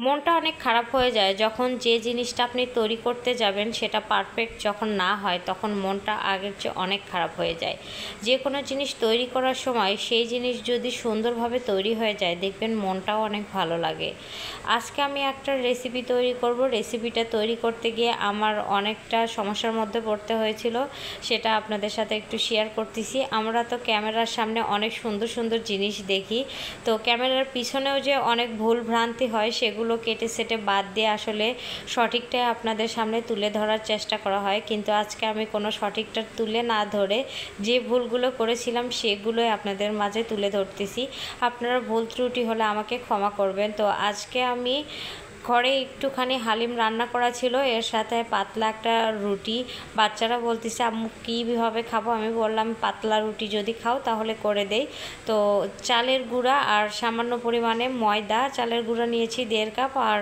মনটা অনেক খারাপ হয়ে যায় যখন যে জিনিসটা আপনি তৈরি করতে যাবেন সেটা পারফেক্ট যখন না হয়, তখন মনটা আগের চেয়ে অনেক খারাপ হয়ে যায়। যে কোনো জিনিস তৈরি করার সময় সেই জিনিস যদি সুন্দরভাবে তৈরি হয়ে যায়, দেখবেন মনটাও অনেক ভালো লাগে। আজকে আমি একটা রেসিপি তৈরি করব। রেসিপিটা তৈরি করতে গিয়ে আমার অনেকটা সমস্যার মধ্যে পড়তে হয়েছিল, সেটা আপনাদের সাথে একটু শেয়ার করতেছি। আমরা তো ক্যামেরার সামনে অনেক সুন্দর সুন্দর জিনিস দেখি, তো ক্যামেরার পিছনেও যে অনেক ভুল ভ্রান্তি হয় সেগুলো কেটে সেটে বাদ দিয়ে আসলে সঠিকটাই আপনাদের সামনে তুলে ধরার চেষ্টা করা হয়। কিন্তু আজকে আমি কোনো সঠিকটা তুলে না ধরে যে ভুলগুলো করেছিলাম সেগুলোই আপনাদের মাঝে তুলে ধরতেছি। আপনারা ভুল ত্রুটি হলে আমাকে ক্ষমা করবেন। তো আজকে আমি ঘরে একটুখানি হালিম রান্না করা ছিল, এর সাথে পাতলা একটা রুটি। বাচ্চারা বলতেছে আম্মু কীভাবে খাবো, আমি বললাম পাতলা রুটি যদি খাও তাহলে করে দেই। তো চালের গুঁড়া আর সামান্য পরিমাণে ময়দা, চালের গুঁড়া নিয়েছি 1.5 কাপ আর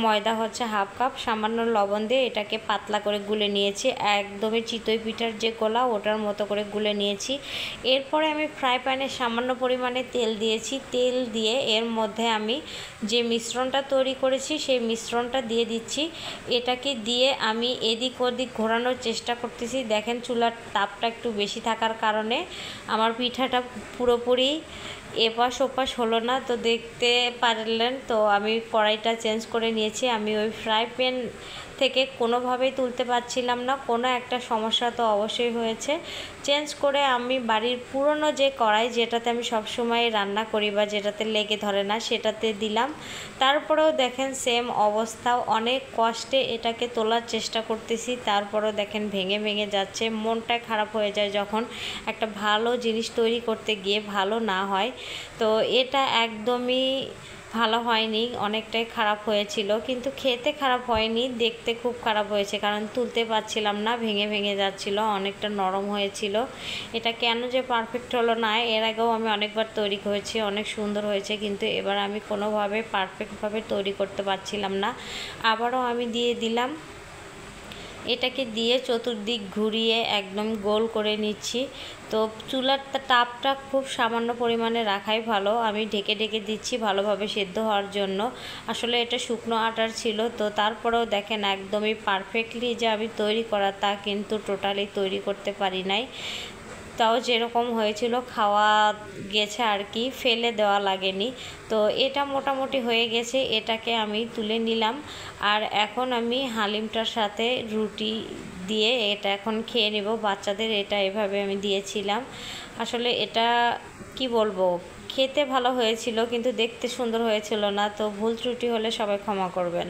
ময়দা হচ্ছে 1/2 কাপ, সামান্য লবণ দিয়ে এটাকে পাতলা করে গুলে নিয়েছি। একদমই চিতই পিঠার যে গোলা ওটার মতো করে গুলে নিয়েছি। এরপরে আমি ফ্রাই প্যানে সামান্য পরিমাণে তেল দিয়েছি। তেল দিয়ে এর মধ্যে আমি যে মিশ্রণটা তৈরি করেছি সেই মিশ্রণটা দিয়ে দিচ্ছি। এটাকে দিয়ে আমি এদিক ওদিক ঘোরানোর চেষ্টা করতেছি। দেখেন চুলার তাপটা একটু বেশি থাকার কারণে আমার পিঠাটা পুরোপুরি এপাশ ওপাশ হলো না, তো দেখতে পারলেন। তো আমি কড়াইটা চেঞ্জ করে নিয়েছি। আমি ওই ফ্রাই প্যান থেকে কোনোভাবেই তুলতে পারছিলাম না, কোনো একটা সমস্যা তো অবশ্যই হয়েছে। চেঞ্জ করে আমি বাড়ির পুরনো যে কড়াই, যেটাতে আমি সবসময় রান্না করি বা যেটাতে লেগে ধরে না, সেটাতে দিলাম। তারপরেও দেখেন সেম অবস্থা, অনেক কষ্টে এটাকে তোলার চেষ্টা করতেছি, তারপরেও দেখেন ভেঙে ভেঙে যাচ্ছে। মনটা খারাপ হয়ে যায় যখন একটা ভালো জিনিস তৈরি করতে গিয়ে ভালো না হয়। তো এটা একদমই ভালো হয়নি, অনেকটাই খারাপ হয়েছিল, কিন্তু খেতে খারাপ হয়নি, দেখতে খুব খারাপ হয়েছে, কারণ তুলতে পারছিলাম না, ভেঙে ভেঙে যাচ্ছিল, অনেকটা নরম হয়েছিল। এটা কেন যে পারফেক্ট হলো না, এর আগেও আমি অনেকবার তৈরি করেছি, অনেক সুন্দর হয়েছে, কিন্তু এবার আমি কোনোভাবে পারফেক্টভাবে তৈরি করতে পারছিলাম না। আবারও আমি দিয়ে দিলাম। এটাকে দিয়ে চতুর্দিক ঘুরিয়ে একদম গোল করে নিচ্ছি। তো চুলার তাপটা খুব সামান্য পরিমাণে রাখাই ভালো। আমি ঢেকে ঢেকে দিচ্ছি ভালোভাবে সেদ্ধ হওয়ার জন্য। আসলে এটা শুকনো আটার ছিল, তো তারপরেও দেখেন একদমই পারফেক্টলি যে আমি তৈরি করা তা কিন্তু টোটালি তৈরি করতে পারি নাই। তাও যেরকম হয়েছিল খাওয়া গেছে আর কি, ফেলে দেওয়া লাগেনি। তো এটা মোটামুটি হয়ে গেছে, এটাকে আমি তুলে নিলাম। আর এখন আমি হালিমটার সাথে রুটি দিয়ে এটা এখন খেয়ে নেব। বাচ্চাদের এটা এভাবে আমি দিয়েছিলাম। আসলে এটা কি বলবো, খেতে ভালো হয়েছিল কিন্তু দেখতে সুন্দর হয়েছিল না। তো ভুল ত্রুটি হলে সবাই ক্ষমা করবেন।